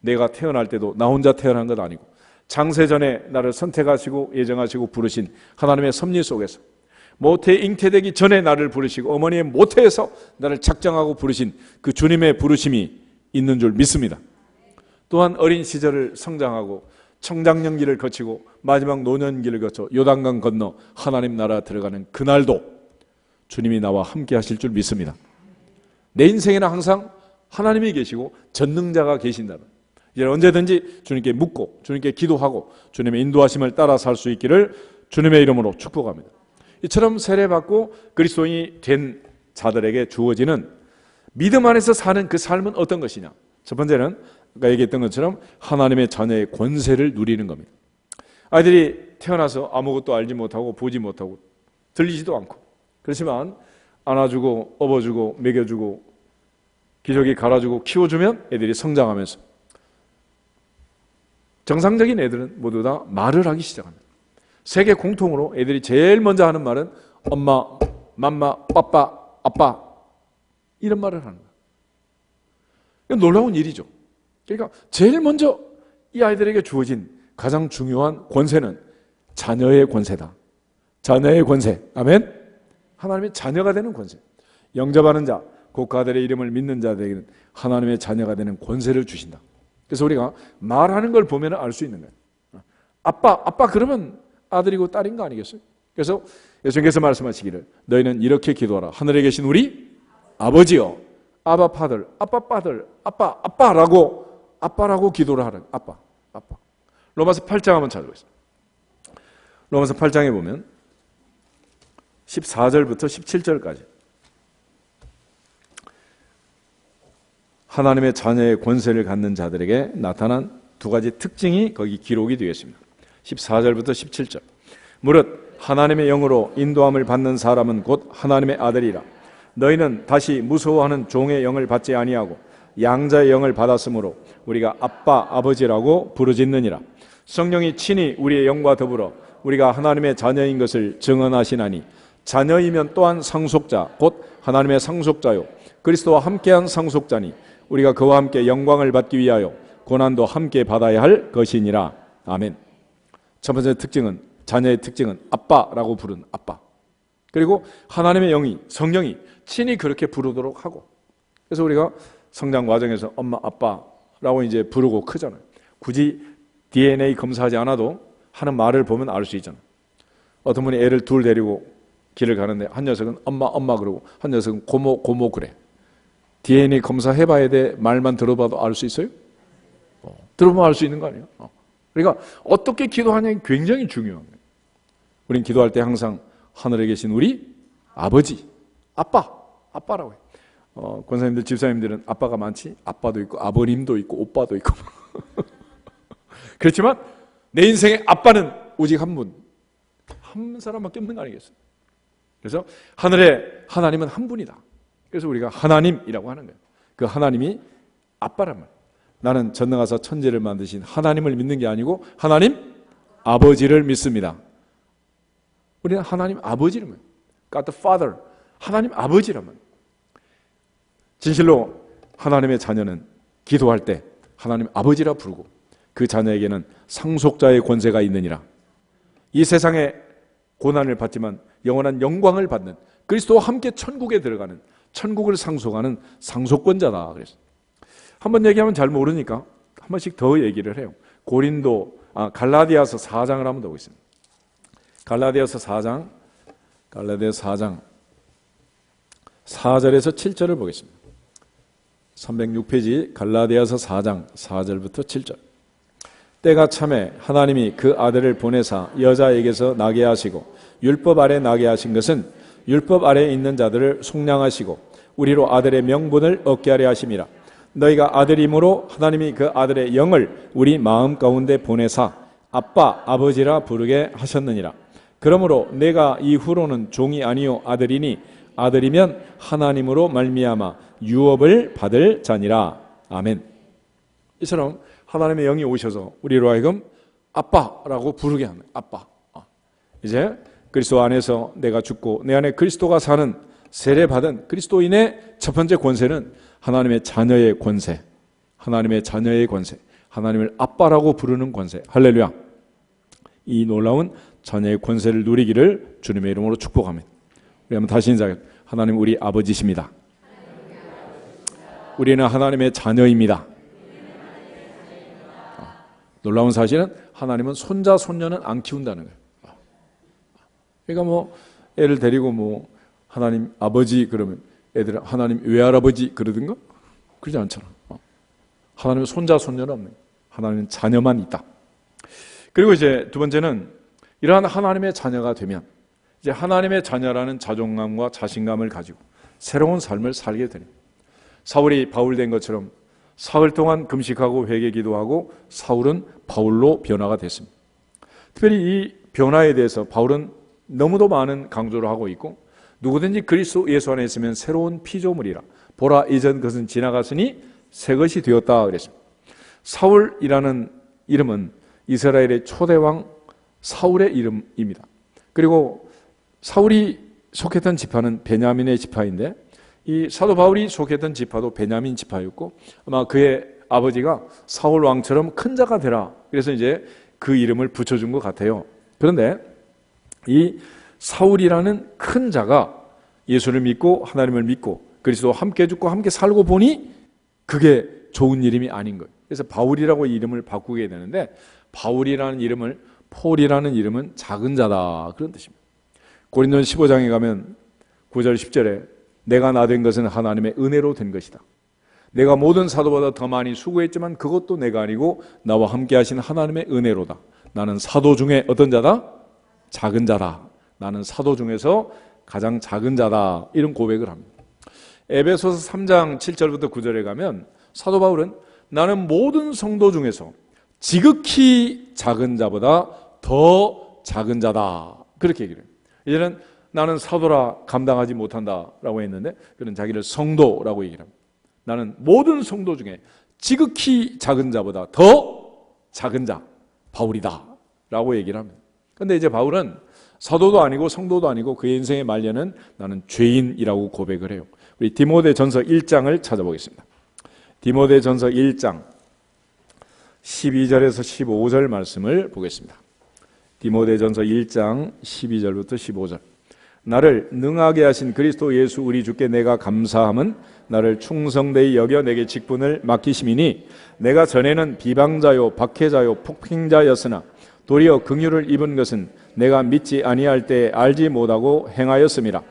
내가 태어날 때도 나 혼자 태어난 것 아니고 장세전에 나를 선택하시고 예정하시고 부르신 하나님의 섭리 속에서 모태에 잉태되기 전에 나를 부르시고 어머니의 모태에서 나를 작정하고 부르신 그 주님의 부르심이 있는 줄 믿습니다. 또한 어린 시절을 성장하고 청장년기를 거치고 마지막 노년기를 거쳐 요단강 건너 하나님 나라 들어가는 그날도 주님이 나와 함께 하실 줄 믿습니다. 내 인생에는 항상 하나님이 계시고 전능자가 계신다는, 이제 언제든지 주님께 묻고 주님께 기도하고 주님의 인도하심을 따라 살 수 있기를 주님의 이름으로 축복합니다. 이처럼 세례받고 그리스도인이 된 자들에게 주어지는 믿음 안에서 사는 그 삶은 어떤 것이냐. 첫 번째는 아까 얘기했던 것처럼 하나님의 자녀의 권세를 누리는 겁니다. 아이들이 태어나서 아무것도 알지 못하고 보지 못하고 들리지도 않고, 그렇지만 안아주고 업어주고 먹여주고 기저귀 갈아주고 키워주면 애들이 성장하면서 정상적인 애들은 모두 다 말을 하기 시작합니다. 세계 공통으로 애들이 제일 먼저 하는 말은 엄마, 맘마, 빠빠, 아빠 이런 말을 하는 거예요. 이건 놀라운 일이죠. 그러니까 제일 먼저 이 아이들에게 주어진 가장 중요한 권세는 자녀의 권세다. 자녀의 권세. 아멘. 하나님의 자녀가 되는 권세. 영접하는 자, 곧 그 아들의 이름을 믿는 자들에게는 하나님의 자녀가 되는 권세를 주신다. 그래서 우리가 말하는 걸 보면 알 수 있는 거예요. 아빠 그러면 아들이고 딸인 거 아니겠어요? 그래서 예수님께서 말씀하시기를 너희는 이렇게 기도하라. 하늘에 계신 우리 아버지여, 아바 파들, 아빠 빠들, 아빠라고 기도를 하라. 아빠. 로마서 8장 한번 찾아보겠습니다. 로마서 8장에 보면 14절부터 17절까지 하나님의 자녀의 권세를 갖는 자들에게 나타난 두 가지 특징이 거기 기록이 되어 있습니다. 14절부터 17절. 무릇 하나님의 영으로 인도함을 받는 사람은 곧 하나님의 아들이라. 너희는 다시 무서워하는 종의 영을 받지 아니하고 양자의 영을 받았으므로 우리가 아빠 아버지라고 부르짖느니라. 성령이 친히 우리의 영과 더불어 우리가 하나님의 자녀인 것을 증언하시나니 자녀이면 또한 상속자 곧 하나님의 상속자요 그리스도와 함께한 상속자니 우리가 그와 함께 영광을 받기 위하여 고난도 함께 받아야 할 것이니라. 아멘. 첫 번째 특징은, 자녀의 특징은 아빠라고 부르는 아빠. 그리고 하나님의 영이, 성령이 친히 그렇게 부르도록 하고, 그래서 우리가 성장 과정에서 엄마 아빠라고 이제 부르고 크잖아요. 굳이 DNA 검사하지 않아도 하는 말을 보면 알 수 있잖아요. 어떤 분이 애를 둘 데리고 길을 가는데 한 녀석은 엄마 그러고 한 녀석은 고모 그래. DNA 검사해봐야 돼? 말만 들어봐도 알 수 있어요? 들어보면 알 수 있는 거 아니에요? 그러니까 어떻게 기도하냐는 굉장히 중요한 거예요. 우린 기도할 때 항상 하늘에 계신 우리 아버지, 아빠라고 해요. 권사님들, 집사님들은 아빠가 많지? 아빠도 있고 아버님도 있고 오빠도 있고 그렇지만 내 인생의 아빠는 오직 한 사람밖에 없는 거 아니겠어요? 그래서 하늘에 하나님은 한 분이다. 그래서 우리가 하나님이라고 하는 거예요. 그 하나님이 아빠란 말이에요. 나는 전능하사 천지를 만드신 하나님을 믿는 게 아니고 하나님 아버지를 믿습니다. 우리는 하나님 아버지를 믿어요. God the Father, 하나님 아버지란 말이에요. 진실로 하나님의 자녀는 기도할 때 하나님 아버지라 부르고 그 자녀에게는 상속자의 권세가 있느니라. 이 세상에 고난을 받지만 영원한 영광을 받는, 그리스도와 함께 천국에 들어가는, 천국을 상속하는 상속권자다. 그래서 한번 얘기하면 잘 모르니까 한 번씩 더 얘기를 해요. 갈라디아서 4장을 한번 더 보겠습니다. 갈라디아서 4장 4절에서 7절을 보겠습니다. 306페이지 갈라디아서 4장 4절부터 7절. 때가 참에 하나님이 그 아들을 보내사 여자에게서 나게 하시고 율법 아래 나게 하신 것은 율법 아래에 있는 자들을 속량하시고 우리로 아들의 명분을 얻게 하려 하심이라. 너희가 아들임으로 하나님이 그 아들의 영을 우리 마음 가운데 보내사 아빠 아버지라 부르게 하셨느니라. 그러므로 내가 이후로는 종이 아니요 아들이니 아들이면 하나님으로 말미암아 유업을 받을 자니라. 아멘. 이처럼 하나님의 영이 오셔서 우리로 하여금 아빠라고 부르게 하는 아빠. 이제 그리스도 안에서 내가 죽고 내 안에 그리스도가 사는 세례받은 그리스도인의 첫 번째 권세는 하나님의 자녀의 권세, 하나님의 자녀의 권세, 하나님을 아빠라고 부르는 권세. 할렐루야. 이 놀라운 자녀의 권세를 누리기를 주님의 이름으로 축복합니다. 우리 한번 다시 인사해요. 하나님 우리 아버지십니다. 우리는 하나님의 자녀입니다. 놀라운 사실은 하나님은 손자 손녀는 안 키운다는 거예요. 그러니까 애를 데리고 하나님 아버지 그러면 애들은 하나님 외할아버지 그러든가? 그러지 않잖아. 하나님은 손자 손녀는 없는 거예요. 하나님은 자녀만 있다. 그리고 이제 두 번째는 이러한 하나님의 자녀가 되면 이제 하나님의 자녀라는 자존감과 자신감을 가지고 새로운 삶을 살게 됩니다. 사울이 바울 된 것처럼 사흘 동안 금식하고 회개 기도하고 사울은 바울로 변화가 됐습니다. 특별히 이 변화에 대해서 바울은 너무도 많은 강조를 하고 있고 누구든지 그리스도 예수 안에 있으면 새로운 피조물이라 보라 이전 것은 지나갔으니 새 것이 되었다 그랬습니다. 사울이라는 이름은 이스라엘의 초대왕 사울의 이름입니다. 그리고 사울이 속했던 지파는 베냐민의 지파인데 이 사도 바울이 속했던 지파도 베냐민 지파였고 아마 그의 아버지가 사울 왕처럼 큰 자가 되라 그래서 이제 그 이름을 붙여준 것 같아요. 그런데 이 사울이라는 큰 자가 예수를 믿고 하나님을 믿고 그리스도와 함께 죽고 함께 살고 보니 그게 좋은 이름이 아닌 거예요. 그래서 바울이라고 이름을 바꾸게 되는데, 바울이라는 이름을, 폴이라는 이름은 작은 자다, 그런 뜻입니다. 고린도전서 15장에 가면 9절 10절에 내가 나 된 것은 하나님의 은혜로 된 것이다. 내가 모든 사도보다 더 많이 수고했지만 그것도 내가 아니고 나와 함께 하신 하나님의 은혜로다. 나는 사도 중에 어떤 자다? 작은 자다. 나는 사도 중에서 가장 작은 자다. 이런 고백을 합니다. 에베소서 3장 7절부터 9절에 가면 사도 바울은 나는 모든 성도 중에서 지극히 작은 자보다 더 작은 자다, 그렇게 얘기를 해요. 이제는 나는 사도라 감당하지 못한다라고 했는데 그는 자기를 성도라고 얘기를 합니다. 나는 모든 성도 중에 지극히 작은 자보다 더 작은 자 바울이다 라고 얘기를 합니다. 그런데 이제 바울은 사도도 아니고 성도도 아니고 그의 인생의 말년은 나는 죄인이라고 고백을 해요. 우리 디모데전서 1장을 찾아보겠습니다. 디모데전서 1장 12절에서 15절 말씀을 보겠습니다. 디모데전서 1장 12절부터 15절. 나를 능하게 하신 그리스도 예수 우리 주께 내가 감사함은 나를 충성되이 여겨 내게 직분을 맡기심이니 내가 전에는 비방자요 박해자요 폭행자였으나 도리어 긍휼을 입은 것은 내가 믿지 아니할 때 알지 못하고 행하였음이라.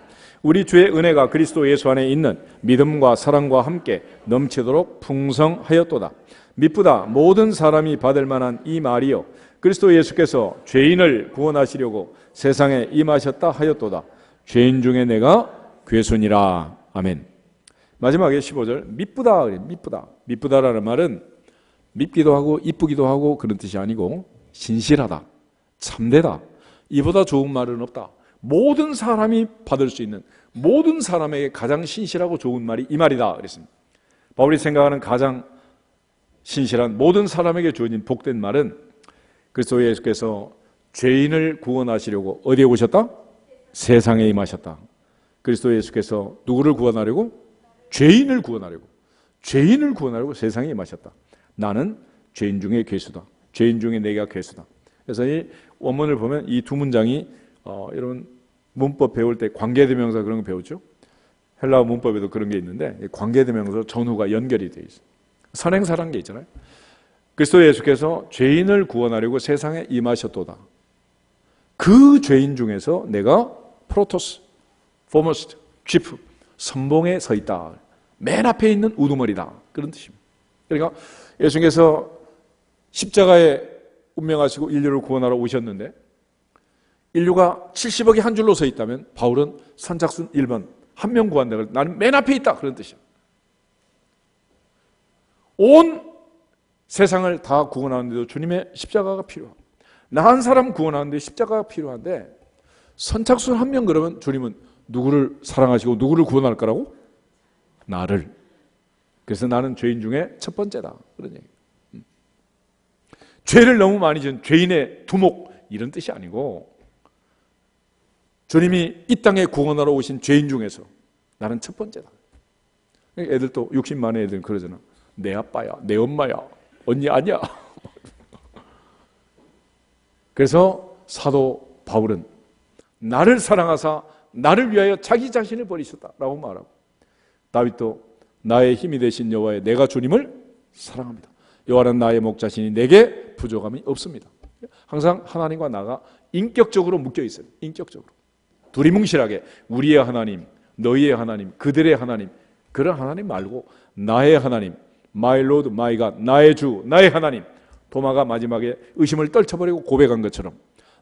우리 주의 은혜가 그리스도 예수 안에 있는 믿음과 사랑과 함께 넘치도록 풍성하였도다. 미쁘다 모든 사람이 받을 만한 이 말이요 그리스도 예수께서 죄인을 구원하시려고 세상에 임하셨다 하였도다. 죄인 중에 내가 괴손이라. 아멘. 마지막에 15절 미쁘다. 미쁘다. 미쁘다라는 말은 밉기도 하고 이쁘기도 하고 그런 뜻이 아니고 신실하다, 참되다, 이보다 좋은 말은 없다. 모든 사람이 받을 수 있는, 모든 사람에게 가장 신실하고 좋은 말이 이 말이다 그랬습니다. 바울이 생각하는 가장 신실한, 모든 사람에게 주어진 복된 말은 그리스도 예수께서 죄인을 구원하시려고 어디에 오셨다? 세상에 임하셨다. 그리스도 예수께서 누구를 구원하려고? 죄인을 구원하려고. 죄인을 구원하려고 세상에 임하셨다. 나는 죄인 중에 괴수다. 죄인 중에 내가 괴수다. 그래서 이 원문을 보면 이 두 문장이 이런 문법 배울 때 관계대명사 그런 거 배우죠. 헬라어 문법에도 그런 게 있는데 관계대명사 전후가 연결이 되어 있어요. 선행사라는 게 있잖아요. 그리스도 예수께서 죄인을 구원하려고 세상에 임하셨도다. 그 죄인 중에서 내가 프로토스, 포머스트, 치프, 선봉에 서 있다. 맨 앞에 있는 우두머리다. 그런 뜻입니다. 그러니까 예수께서 십자가에 운명하시고 인류를 구원하러 오셨는데 인류가 70억이 한 줄로 서 있다면 바울은 선착순 1번 한 명 구한다. 나는 맨 앞에 있다. 그런 뜻이야. 온 세상을 다 구원하는데도 주님의 십자가가 필요하고 나 한 사람 구원하는데 십자가가 필요한데 선착순 한 명 그러면 주님은 누구를 사랑하시고 누구를 구원할 거라고? 나를. 그래서 나는 죄인 중에 첫 번째다. 그런 얘기. 죄를 너무 많이 지은 죄인의 두목 이런 뜻이 아니고 주님이 이 땅에 구원하러 오신 죄인 중에서 나는 첫 번째다. 애들 또 욕심 많은 애들은 그러잖아. 내 아빠야, 내 엄마야, 언니 아니야. 그래서 사도 바울은 나를 사랑하사 나를 위하여 자기 자신을 버리셨다라고 말하고 다윗도 나의 힘이 되신 여호와의 내가 주님을 사랑합니다. 여호와는 나의 목자시니 내게 부족함이 없습니다. 항상 하나님과 나가 인격적으로 묶여 있어요. 인격적으로. 두리뭉실하게 우리의 하나님, 너희의 하나님, 그들의 하나님 그런 하나님 말고 나의 하나님, My Lord, My God, 나의 주, 나의 하나님. 도마가 마지막에 의심을 떨쳐버리고 고백한 것처럼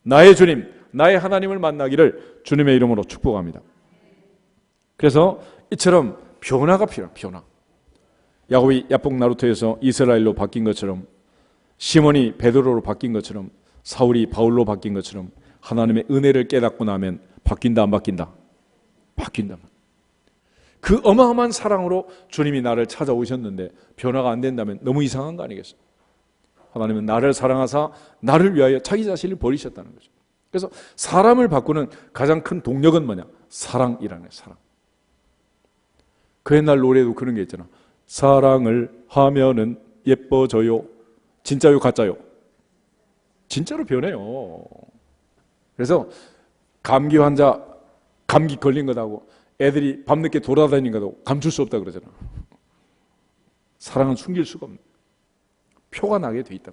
나의 주님, 나의 하나님을 만나기를 주님의 이름으로 축복합니다. 그래서 이처럼 변화가 필요합니다. 변화. 야곱이 야복 나루토에서 이스라엘로 바뀐 것처럼 시몬이 베드로로 바뀐 것처럼 사울이 바울로 바뀐 것처럼 하나님의 은혜를 깨닫고 나면 바뀐다 안 바뀐다? 바뀐다. 그 어마어마한 사랑으로 주님이 나를 찾아오셨는데 변화가 안 된다면 너무 이상한 거 아니겠어요? 하나님은 나를 사랑하사 나를 위하여 자기 자신을 버리셨다는 거죠. 그래서 사람을 바꾸는 가장 큰 동력은 뭐냐? 사랑이라는 거예요. 사랑. 그 옛날 노래도 그런 게 있잖아. 사랑을 하면은 예뻐져요. 진짜요 가짜요? 진짜로 변해요. 그래서 감기 환자 감기 걸린 것하고 애들이 밤늦게 돌아다니는 것도 감출 수 없다 그러잖아. 사랑은 숨길 수가 없는, 표가 나게 돼 있다.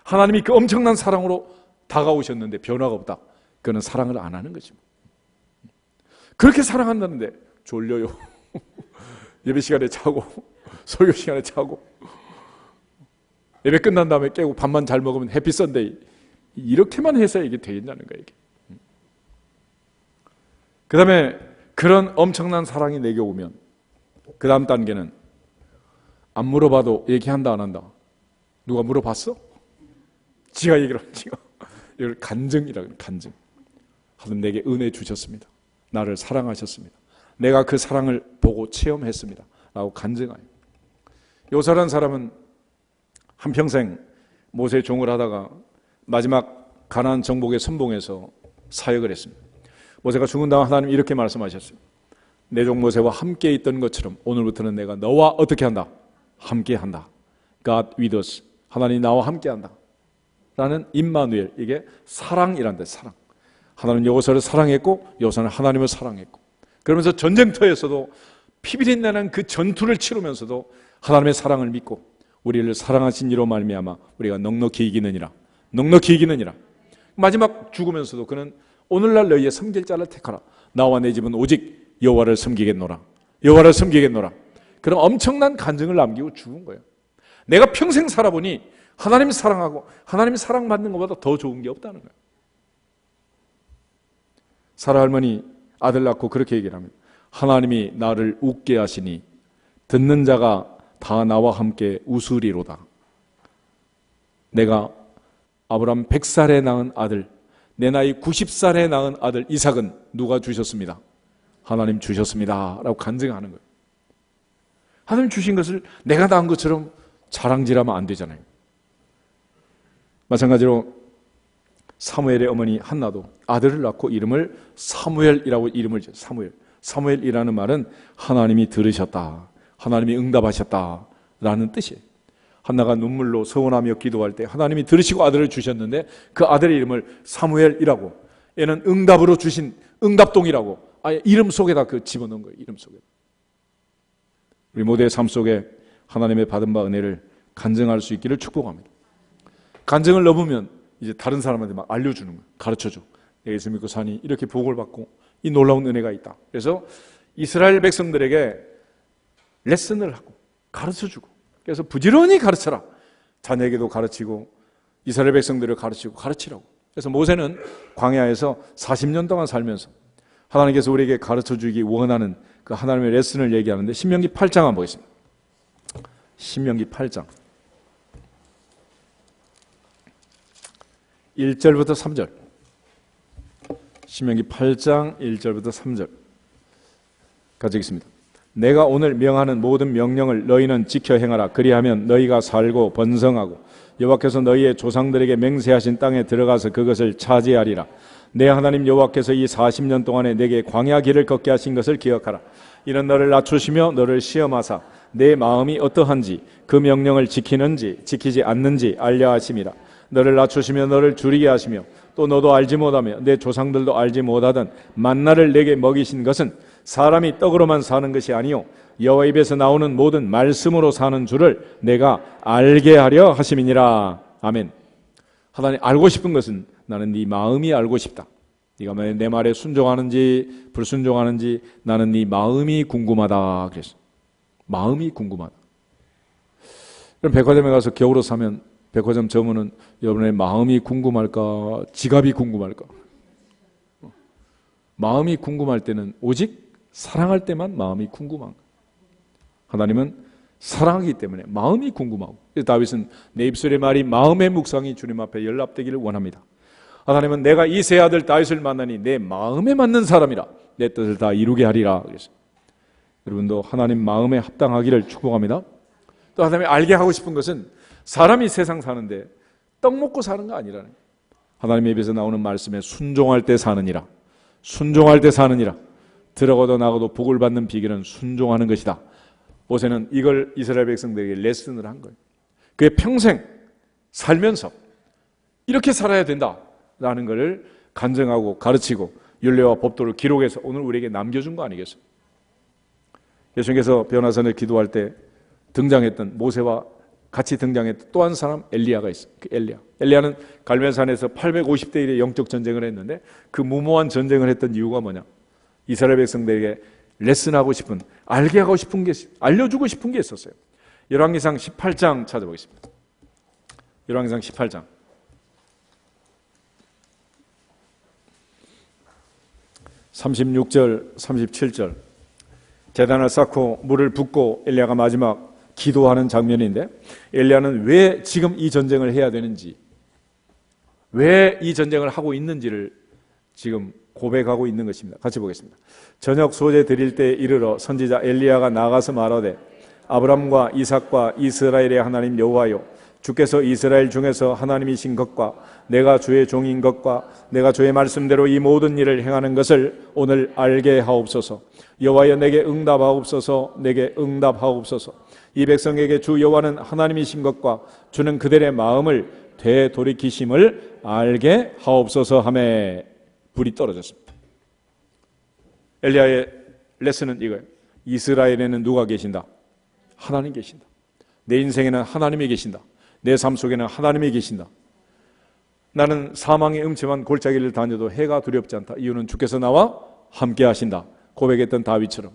하나님이 그 엄청난 사랑으로 다가오셨는데 변화가 없다. 그거는 사랑을 안 하는 거지. 그렇게 사랑한다는데 졸려요. 예배 시간에 자고 설교 시간에 자고 예배 끝난 다음에 깨고 밥만 잘 먹으면 해피 선데이, 이렇게만 해서 이게 되겠냐는 거예요. 이게. 그 다음에 그런 엄청난 사랑이 내게 오면 그 다음 단계는 안 물어봐도 얘기한다 안 한다. 누가 물어봤어? 지가 얘기를 하면 지가. 이걸 간증이라고 해요. 간증. 하나님 내게 은혜 주셨습니다. 나를 사랑하셨습니다. 내가 그 사랑을 보고 체험했습니다. 라고 간증해요. 요사라는 사람은 한평생 모세의 종을 하다가 마지막 가나안 정복의 선봉에서 사역을 했습니다. 모세가 죽은 다음 하나님 이렇게 말씀하셨어요. 내 종 모세와 함께 있던 것처럼 오늘부터는 내가 너와 어떻게 한다? 함께 한다. God with us. 하나님 나와 함께 한다. 라는 임마누엘, 이게 사랑이란 데, 사랑. 하나님은 여호사를 사랑했고 여호사는 하나님을 사랑했고, 그러면서 전쟁터에서도 피비린내는 그 전투를 치르면서도 하나님의 사랑을 믿고 우리를 사랑하신 이로 말미암아 우리가 넉넉히 이기느니라. 넉넉히 이기느니라. 마지막 죽으면서도 그는 오늘날 너희의 섬길 자를 택하라. 나와 내 집은 오직 여호와를 섬기겠노라. 여호와를 섬기겠노라. 그런 엄청난 간증을 남기고 죽은 거예요. 내가 평생 살아보니 하나님 사랑하고 하나님 사랑받는 것보다 더 좋은 게 없다는 거예요. 사라 할머니 아들 낳고 그렇게 얘기를 합니다. 하나님이 나를 웃게 하시니 듣는 자가 다 나와 함께 웃으리로다. 내가 아브라함 100살에 낳은 아들, 내 나이 90살에 낳은 아들 이삭은 누가 주셨습니다? 하나님 주셨습니다. 라고 간증하는 거예요. 하나님 주신 것을 내가 낳은 것처럼 자랑질하면 안 되잖아요. 마찬가지로 사무엘의 어머니 한나도 아들을 낳고 이름을 사무엘이라고 이름을 지었어요. 사무엘. 사무엘이라는 말은 하나님이 들으셨다, 하나님이 응답하셨다라는 뜻이에요. 한나가 눈물로 서원하며 기도할 때 하나님이 들으시고 아들을 주셨는데 그 아들의 이름을 사무엘이라고, 얘는 응답으로 주신 응답동이라고 아예 이름 속에다 그 집어넣은 거예요. 이름 속에. 우리 모두의 삶 속에 하나님의 받은 바 은혜를 간증할 수 있기를 축복합니다. 간증을 넘으면 이제 다른 사람한테 막 알려주는 거예요. 가르쳐줘. 내가 예수 믿고 사니 이렇게 복을 받고 이 놀라운 은혜가 있다. 그래서 이스라엘 백성들에게 레슨을 하고 가르쳐주고, 그래서 부지런히 가르쳐라. 자녀에게도 가르치고 이스라엘 백성들을 가르치고 가르치라고. 그래서 모세는 광야에서 40년 동안 살면서 하나님께서 우리에게 가르쳐주기 원하는 그 하나님의 레슨을 얘기하는데 신명기 8장 한번 보겠습니다. 신명기 8장 1절부터 3절. 신명기 8장 1절부터 3절 가지겠습니다. 내가 오늘 명하는 모든 명령을 너희는 지켜 행하라. 그리하면 너희가 살고 번성하고 여호와께서 너희의 조상들에게 맹세하신 땅에 들어가서 그것을 차지하리라. 내 하나님 여호와께서 이 40년 동안에 내게 광야 길을 걷게 하신 것을 기억하라. 이는 너를 낮추시며 너를 시험하사 내 마음이 어떠한지 그 명령을 지키는지 지키지 않는지 알려 하심이라. 너를 낮추시며 너를 줄이게 하시며 또 너도 알지 못하며 내 조상들도 알지 못하던 만나를 내게 먹이신 것은 사람이 떡으로만 사는 것이 아니요 여호와 입에서 나오는 모든 말씀으로 사는 줄을 내가 알게 하려 하심이니라. 아멘. 하나님 알고 싶은 것은 나는 네 마음이 알고 싶다. 네가 내 말에 순종하는지 불순종하는지 나는 네 마음이 궁금하다. 그래서 마음이 궁금하다. 그럼 백화점에 가서 겨울옷 사면 백화점 점원은 여러분의 마음이 궁금할까? 지갑이 궁금할까? 마음이 궁금할 때는 오직 사랑할 때만 마음이 궁금한 거예요. 하나님은 사랑하기 때문에 마음이 궁금하고, 그래서 다윗은 내 입술의 말이 마음의 묵상이 주님 앞에 연락되기를 원합니다. 하나님은 내가 이 세 아들 다윗을 만나니 내 마음에 맞는 사람이라 내 뜻을 다 이루게 하리라. 그래서 여러분도 하나님 마음에 합당하기를 축복합니다. 또 하나님이 알게 하고 싶은 것은 사람이 세상 사는데 떡 먹고 사는 거 아니라는 거예요. 하나님의 입에서 나오는 말씀에 순종할 때 사느니라. 순종할 때 사느니라. 들어가도 나가도 복을 받는 비결은 순종하는 것이다. 모세는 이걸 이스라엘 백성들에게 레슨을 한 거예요. 그의 평생 살면서 이렇게 살아야 된다라는 것을 간증하고 가르치고 율례와 법도를 기록해서 오늘 우리에게 남겨준 거 아니겠어요? 예수님께서 변화산에 기도할 때 등장했던 모세와 같이 등장했던 또 한 사람 엘리야가 있어요. 그 엘리야는 갈멜산에서 850대 1의 영적 전쟁을 했는데 그 무모한 전쟁을 했던 이유가 뭐냐? 이스라엘 백성들에게 레슨하고 싶은, 알게 하고 싶은 게, 알려주고 싶은 게 있었어요. 열왕기상 18장 찾아보겠습니다. 열왕기상 18장 36절 37절 제단을 쌓고 물을 붓고 엘리야가 마지막 기도하는 장면인데, 엘리야는 왜 지금 이 전쟁을 해야 되는지, 왜 이 전쟁을 하고 있는지를 지금 고백하고 있는 것입니다. 같이 보겠습니다. 저녁 소재 드릴 때 이르러 선지자 엘리야가 나가서 말하되, 아브람과 이삭과 이스라엘의 하나님 여호와여, 주께서 이스라엘 중에서 하나님이신 것과 내가 주의 종인 것과 내가 주의 말씀대로 이 모든 일을 행하는 것을 오늘 알게 하옵소서. 여호와여, 내게 응답하옵소서. 내게 응답하옵소서. 이 백성에게 주 여호와는 하나님이신 것과 주는 그들의 마음을 되돌이키심을 알게 하옵소서 하매 불이 떨어졌습니다. 엘리야의 레슨은 이거예요. 이스라엘에는 누가 계신다? 하나님 계신다. 내 인생에는 하나님이 계신다. 내 삶 속에는 하나님이 계신다. 나는 사망의 음침한 골짜기를 다녀도 해가 두렵지 않다. 이유는 주께서 나와 함께 하신다. 고백했던 다윗처럼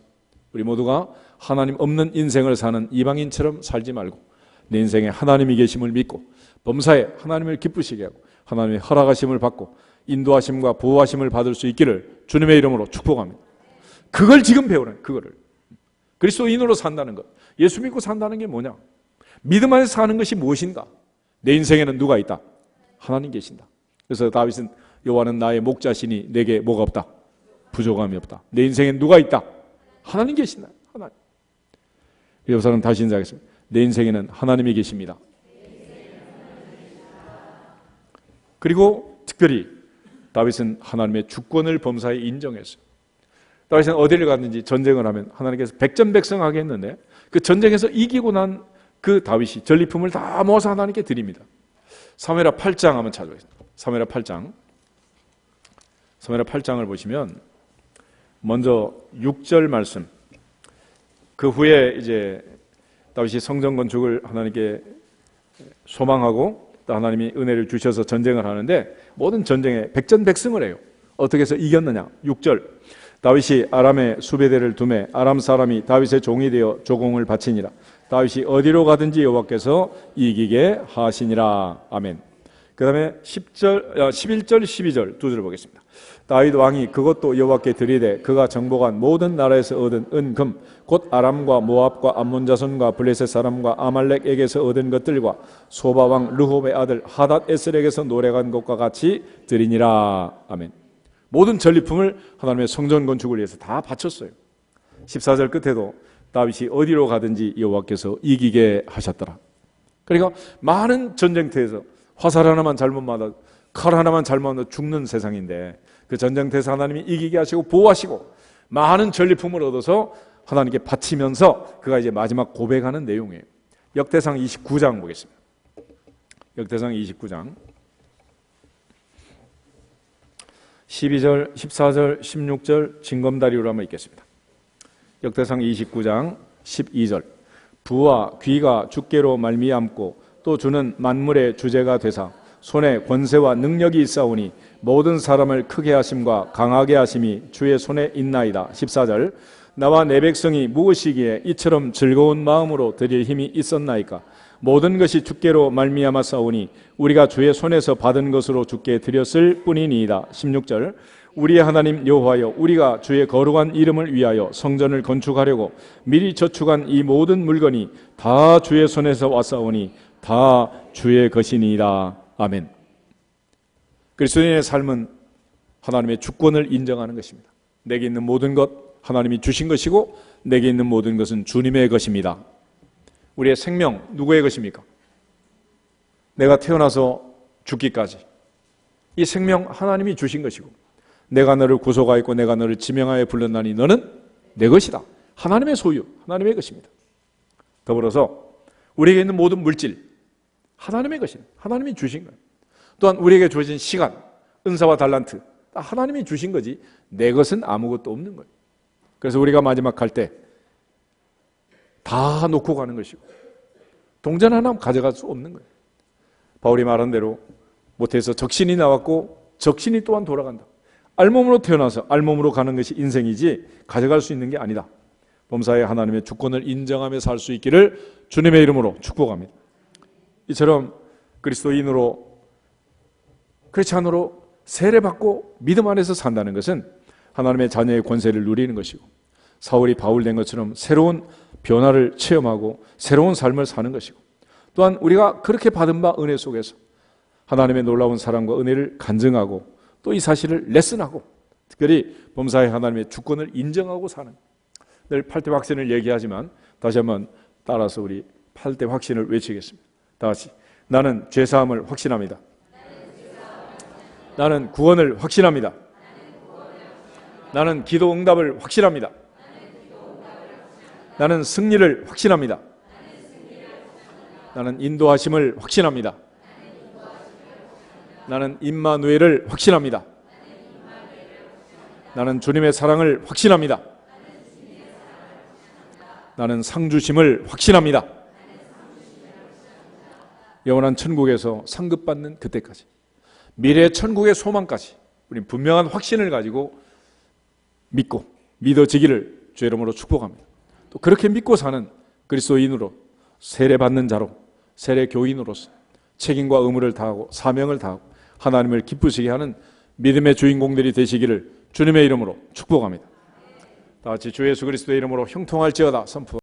우리 모두가 하나님 없는 인생을 사는 이방인처럼 살지 말고 내 인생에 하나님이 계심을 믿고 범사에 하나님을 기쁘시게 하고 하나님의 허락하심을 받고 인도하심과 보호하심을 받을 수 있기를 주님의 이름으로 축복합니다. 그걸 지금 배우라는, 그거를. 그리스도인으로 산다는 것, 예수 믿고 산다는 게 뭐냐? 믿음 안에서 사는 것이 무엇인가? 내 인생에는 누가 있다? 하나님 계신다. 그래서 다윗은 여호와는 나의 목자시니 내게 뭐가 없다? 부족함이 없다. 내 인생에 누가 있다? 하나님 계신다. 하나님. 여기서는 다시 인사하겠습니다. 내 인생에는 하나님이 계십니다. 그리고 특별히 다윗은 하나님의 주권을 범사에 인정했어요. 다윗은 어디를 갔는지 전쟁을 하면 하나님께서 백전백승하게 했는데 그 전쟁에서 이기고 난 그 다윗이 전리품을 다 모아서 하나님께 드립니다. 사무엘하 8장 한번 찾아보겠습니다. 사무엘하 8장. 사무엘하 8장을 보시면 먼저 6절 말씀. 그 후에 이제 다윗이 성전 건축을 하나님께 소망하고 또 하나님이 은혜를 주셔서 전쟁을 하는데 모든 전쟁에 백전백승을 해요. 어떻게 해서 이겼느냐? 6절. 다윗이 아람에 수배대를 두매 아람 사람이 다윗의 종이 되어 조공을 바치니라. 다윗이 어디로 가든지 여호와께서 이기게 하시니라. 아멘. 그 다음에 11절 12절 두 줄을 보겠습니다. 다윗 왕이 그것도 여호와께 드리되 그가 정복한 모든 나라에서 얻은 은금 곧 아람과 모압과 암몬 자손과 블레셋 사람과 아말렉에게서 얻은 것들과 소바 왕 르홉의 아들 하닷 에셀에게서 노래간 것과 같이 드리니라. 아멘. 모든 전리품을 하나님의 성전 건축을 위해서 다 바쳤어요. 14절 끝에도 다윗이 어디로 가든지 여호와께서 이기게 하셨더라. 그러니까 많은 전쟁터에서 화살 하나만 잘못 맞아, 칼 하나만 잘못 맞아 죽는 세상인데 그 전쟁터에서 하나님이 이기게 하시고 보호하시고 많은 전리품을 얻어서 하나님께 바치면서 그가 이제 마지막 고백하는 내용이에요. 역대상 29장 보겠습니다. 역대상 29장 12절, 14절, 16절 징검다리로 한번 읽겠습니다. 역대상 29장 12절. 부와 귀가 주께로 말미암고 또 주는 만물의 주제가 되사 손에 권세와 능력이 있사오니 모든 사람을 크게 하심과 강하게 하심이 주의 손에 있나이다. 14절. 나와 내 백성이 무엇이기에 이처럼 즐거운 마음으로 드릴 힘이 있었나이까? 모든 것이 주께로 말미암아 싸우니 우리가 주의 손에서 받은 것으로 주께 드렸을 뿐이니이다. 16절. 우리의 하나님 여호와여, 우리가 주의 거룩한 이름을 위하여 성전을 건축하려고 미리 저축한 이 모든 물건이 다 주의 손에서 왔사오니 다 주의 것이니이다. 아멘. 그리스도인의 삶은 하나님의 주권을 인정하는 것입니다. 내게 있는 모든 것 하나님이 주신 것이고 내게 있는 모든 것은 주님의 것입니다. 우리의 생명 누구의 것입니까? 내가 태어나서 죽기까지 이 생명 하나님이 주신 것이고 내가 너를 구속하였고 내가 너를 지명하여 불렀나니 너는 내 것이다. 하나님의 소유, 하나님의 것입니다. 더불어서 우리에게 있는 모든 물질 하나님의 것입니다. 하나님이 주신 거예요. 또한 우리에게 주어진 시간, 은사와 달란트 하나님이 주신 거지 내 것은 아무것도 없는 거예요. 그래서 우리가 마지막 갈 때 다 놓고 가는 것이고 동전 하나 가져갈 수 없는 거예요. 바울이 말한 대로 모태에서 적신이 나왔고 적신이 또한 돌아간다. 알몸으로 태어나서 알몸으로 가는 것이 인생이지 가져갈 수 있는 게 아니다. 범사에 하나님의 주권을 인정하며 살 수 있기를 주님의 이름으로 축복합니다. 이처럼 그리스도인으로 크리스찬으로 세례받고 믿음 안에서 산다는 것은 하나님의 자녀의 권세를 누리는 것이고 사울이 바울 된 것처럼 새로운 변화를 체험하고 새로운 삶을 사는 것이고 또한 우리가 그렇게 받은 바 은혜 속에서 하나님의 놀라운 사랑과 은혜를 간증하고 또 이 사실을 레슨하고 특별히 범사에 하나님의 주권을 인정하고 사는 늘 8대 확신을 얘기하지만 다시 한번 따라서 우리 8대 확신을 외치겠습니다. 다 같이 나는 죄사함을 확신합니다. 나는 구원을 확신합니다. 나는 기도 응답을 확신합니다. 나는 승리를 확신합니다. 나는 인도하심을 확신합니다. 나는 임마누엘을 확신합니다. 나는 주님의 사랑을 확신합니다. 나는 상 주심을 확신합니다. 영원한 천국에서 상급받는 그때까지 미래 천국의 소망까지 우리는 분명한 확신을 가지고 믿고 믿어지기를 주의 이름으로 축복합니다. 또 그렇게 믿고 사는 그리스도인으로 세례받는 자로 세례 교인으로서 책임과 의무를 다하고 사명을 다하고 하나님을 기쁘시게 하는 믿음의 주인공들이 되시기를 주님의 이름으로 축복합니다. 다 같이 주 예수 그리스도의 이름으로 형통할지어다 선포.